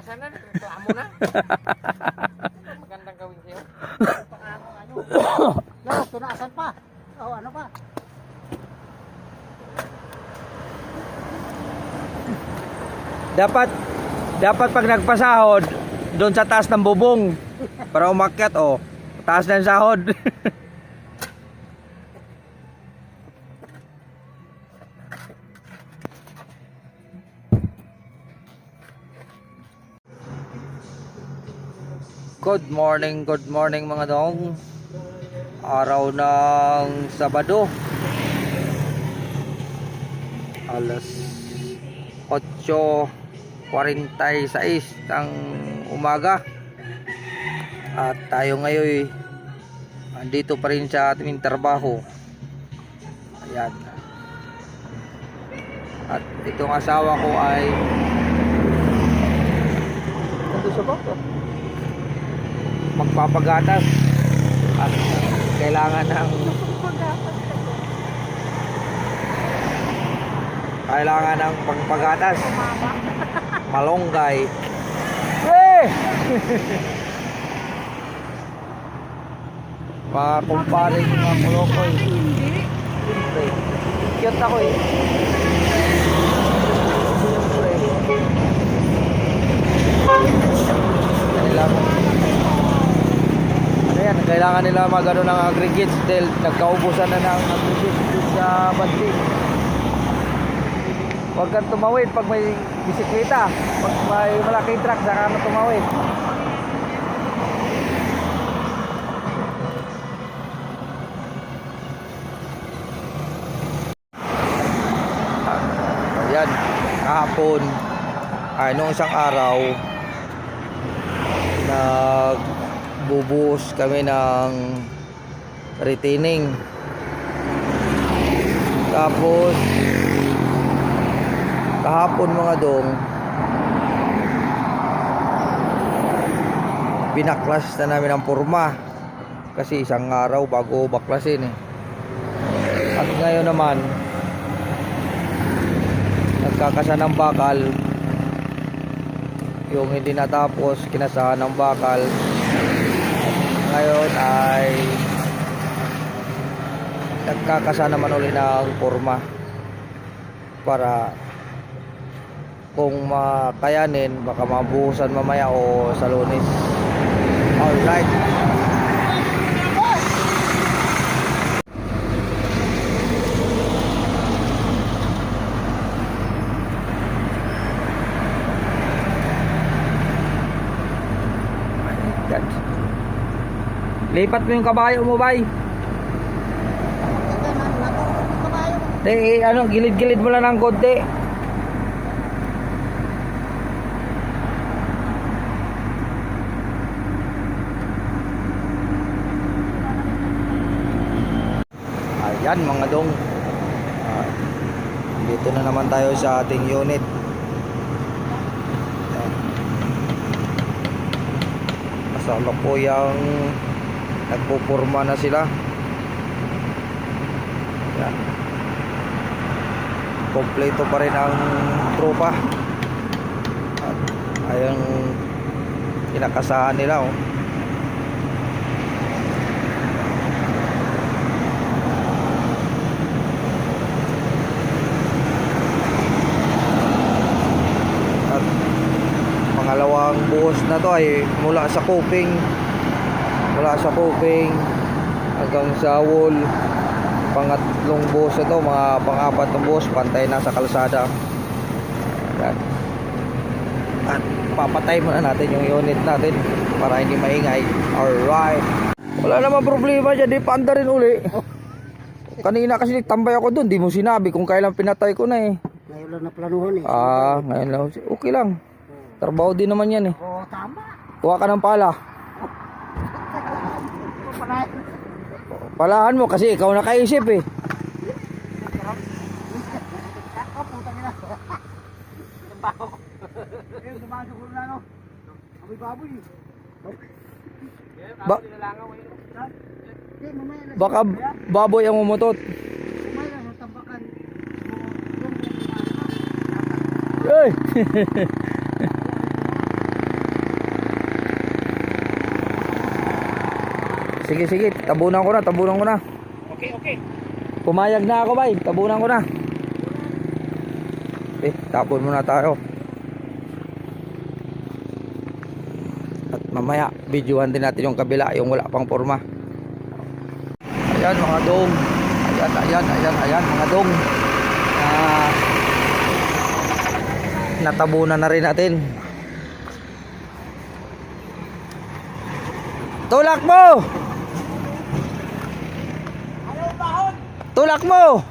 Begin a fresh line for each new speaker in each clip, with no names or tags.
sana, reklamo na. Magandang gawin sa'yo.
Ano? No, tunaasan pa. Oh, ano pa?
Dapat pag nagpasahod doon sa taas ng bubong para umakyat, oh. Taas ng sahod. Good morning mga dong. Araw ng Sabado. Alas 8:46 ng umaga. At tayo ngayon andito pa rin sa ating trabaho. Ayan. At itong asawa ko ay nandun sa bako, magpapagatas at kailangan ng pagpagatas, malunggay. Mga kumpare mga kulokoy. Siyempre, cute ako eh. Siyempre, kailangan nila magano ng aggregates dahil nagkaubusan na ng aggregates sa banting. Huwag kang tumawid pag may bisikleta, pag may malaking truck saka na tumawid. Ayan, kahapon ay nung isang araw nagbubuhos kami ng retaining. Tapos kahapon mga dong binaklas na namin ang porma kasi isang araw bago baklasin eh. At ngayon naman nagkakasa ng bakal, yung hindi natapos kinasahan ng bakal. Ngayon ay nagkakasa naman ulit ng porma para kung makayanin baka mabuhusan mamaya o sa Lunes. Alright. Lipat mo yung kabayo mo, bay. Ano, gilid-gilid mo lang ng konti. Ayan mga dong. Dito na naman tayo sa ating unit. Kasama po yung nagpupurma na sila. Yan. Kompleto pa rin ang tropa. At ayun kinakasahan nila, oh. At pangalawang buhos na to ay mula sa coping hanggang sa wall. Pangatlong buhos na to, mga pang-apat na buhos, pantay na sa kalsada. Yan. At papatay muna natin yung unit natin para hindi maingay. Alright, wala naman problema dyan, di paanda rin uli. Kanina kasi tambay ako dun, di mo sinabi kung kailan pinatay ko na eh.
Ngayon lang na planuhan eh.
Ngayon lang, okay lang. Trabaho din naman yan eh.
Oo, tama.
Kuha ka ng pala. Palahan mo kasi ikaw nakaisip eh. Baka baboy ang umutot. Hey! Sige, sige. Tabunan ko na, tabunan ko na.
Okay, okay.
Pumayag na ako, bay. Tabunan ko na. Tapon muna tayo. At mamaya, videohan din natin yung kabila, yung wala pang forma. Ayan, mga dong. Ayan, mga dong. Natabunan na rin natin. Tulak mo! Tulak mo!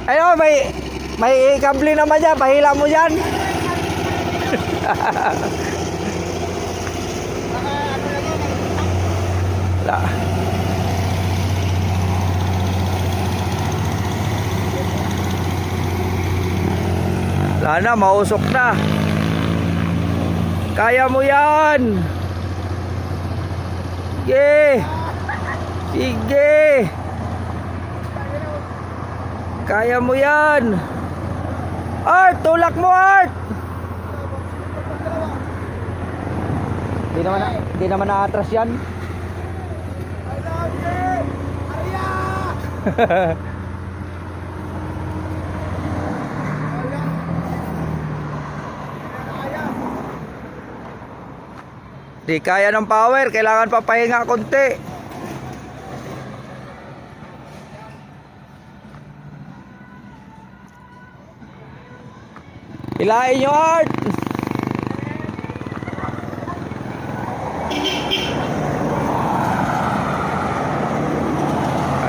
Ayun, may kable naman dyan. Pahila mo dyan. Wala. Wala na, mausok na. Kaya mo yan. Sige. Sige. Kaya mo yan. Art, tulak mo, Art. Di naman na-atras yan. Di kaya ng power, kailangan papahinga konti. Hilahin nyo, Art.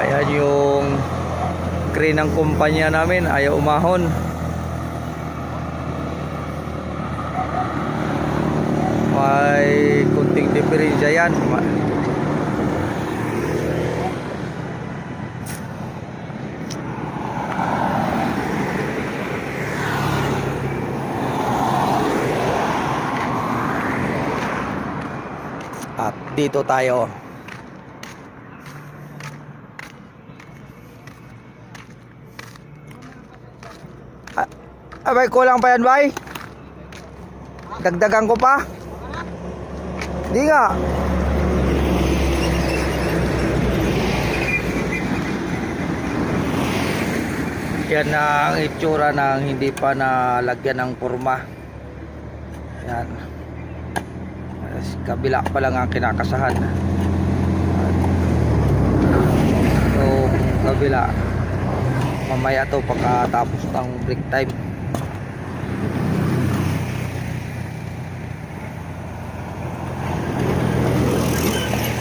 Ayan yung crane ng kumpanya namin, ayaw umahon. May kunting diferensya yan. At dito tayo. Abay, kulang pa yan, bay? Dagdagan ko pa? Di nga. Yan na ang itsura ng hindi pa nalagyan ng forma. Yan. Kabila pa lang ang kinakasahan. So, kabila. Mamaya to pagkatapos ng break time.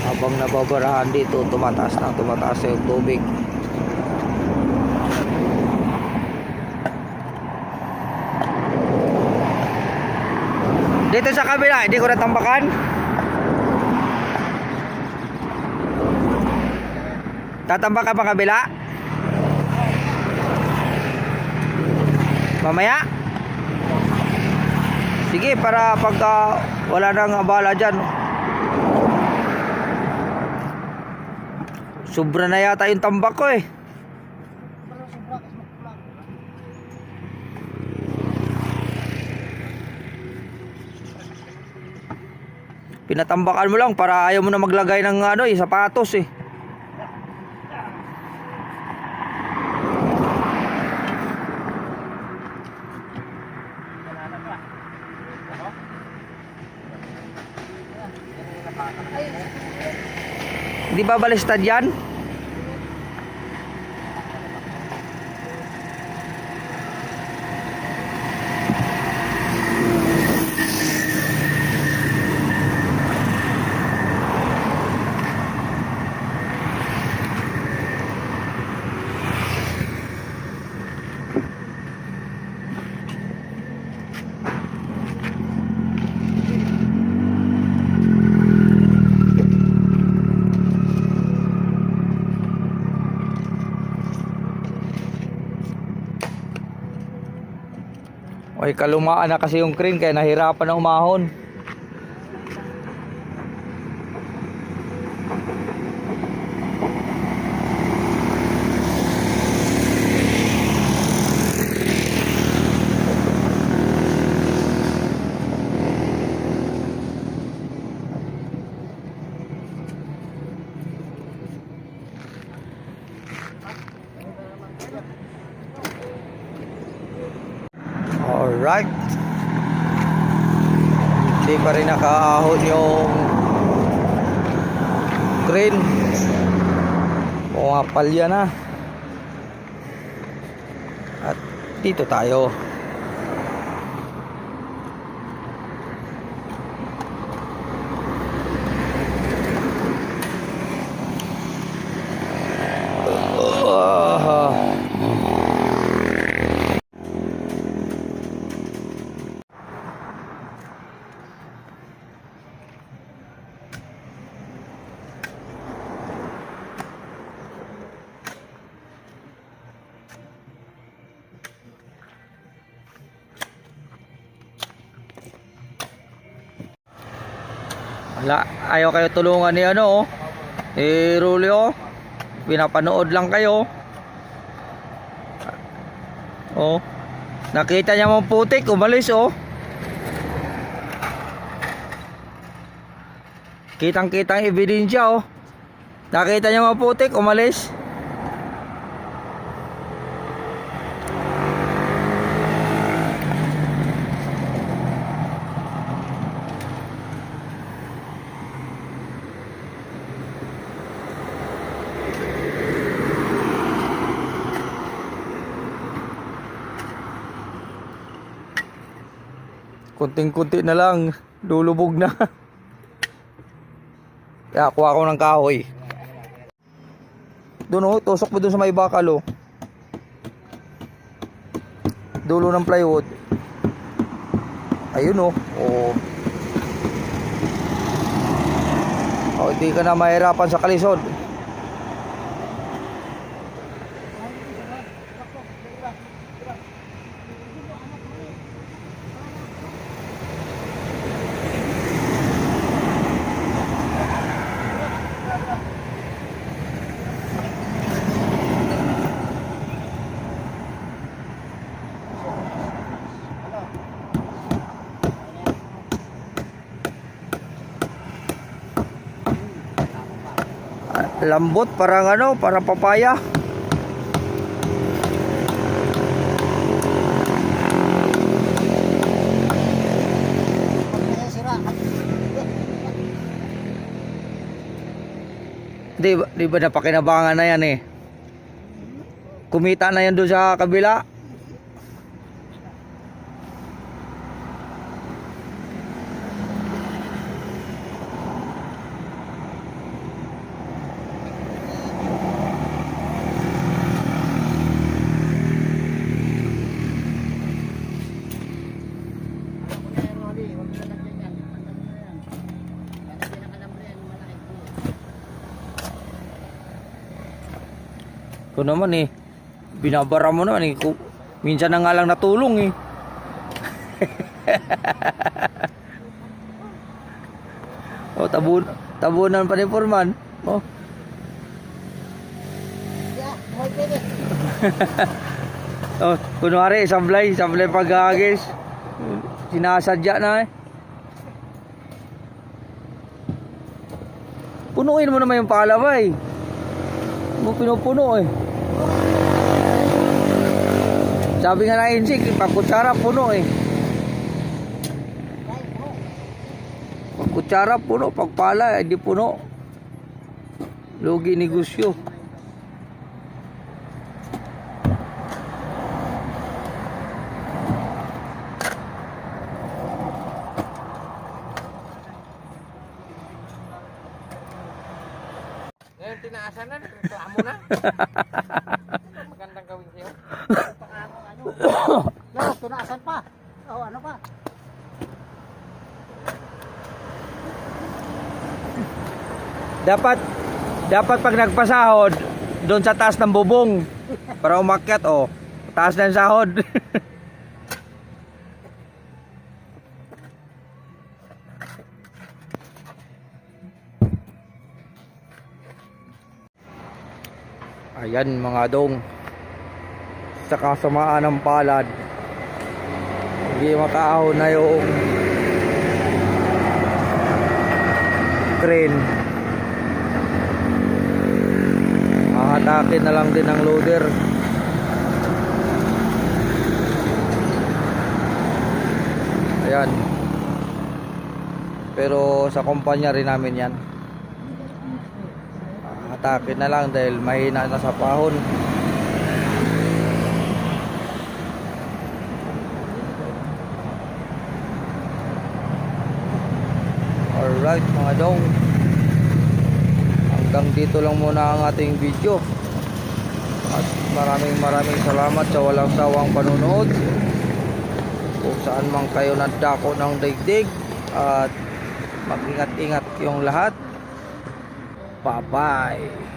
Habang nababarahan dito, tumataas yung tubig. Dito sa kabila, hindi ko natambakan. Tatambakan pa kabila? Mamaya? Sige, para pagka wala nang abala dyan. Sobra na yata yung tambak ko eh. Pinatambakan mo lang para ayaw mo na maglagay ng sapatos eh. Di ba balistad yan? Ay, kalumaan na kasi yung crane kaya nahirapan na umahon. Alright. Hindi pa rin nakaahon yung crane. Pumapalya na. At dito tayo. Wala, ayaw kayo tulungan ni ano, Rulio. Pinapanood lang kayo. Oh. Nakita niya mong putik, umalis oh. Kitang-kitang ebidensya oh. Nakita niya mong putik, umalis. Kunting-kunti na lang, lulubog na. Kaya kuha ko ng kahoy. Doon oh, tusok mo doon sa may bakal oh. Dulo ng plywood. Ayun oh. Oh. Oh, hindi ka na mahirapan sa kalisod. Lambot, parang ano, parang papaya. Di ba napakinabangan na yan eh. Kumita na yan doon sa kabila. Ito naman eh, binabara mo naman eh. Minsan na nga lang natulong eh. Oh, tabunan pa ni Foreman. Oh. Oh, kunwari, sablay paghagis. Sinasadya na eh. Punuin mo naman yung palabay. Mo pinupuno eh. Sabi nga na insik, pagkutsara puno eh. Pagkutsara puno, pagpala hindi puno. Lugi negosyo.
Ngayon tinaasan na, reklamo na. Magandang gawin sa'yo. Ano, tinaasan pa. O ano pa?
Dapat pag nagpasahod doon sa taas ng bubong para umakyat oh. Taas ng sahod. Ayan mga dong, sa kasamaan ng palad, hindi makaahon na yung crane. Mahatakin na lang din ang loader. Ayan. Pero sa kumpanya rin namin yan. Atake na lang dahil mahina na sa pahon. Alright mga dong, hanggang dito lang muna ang ating video. At maraming salamat sa walang sawang panunood. Kung saan man kayo nagdako ng daigdig. At mag-ingat-ingat yung lahat. Bye bye.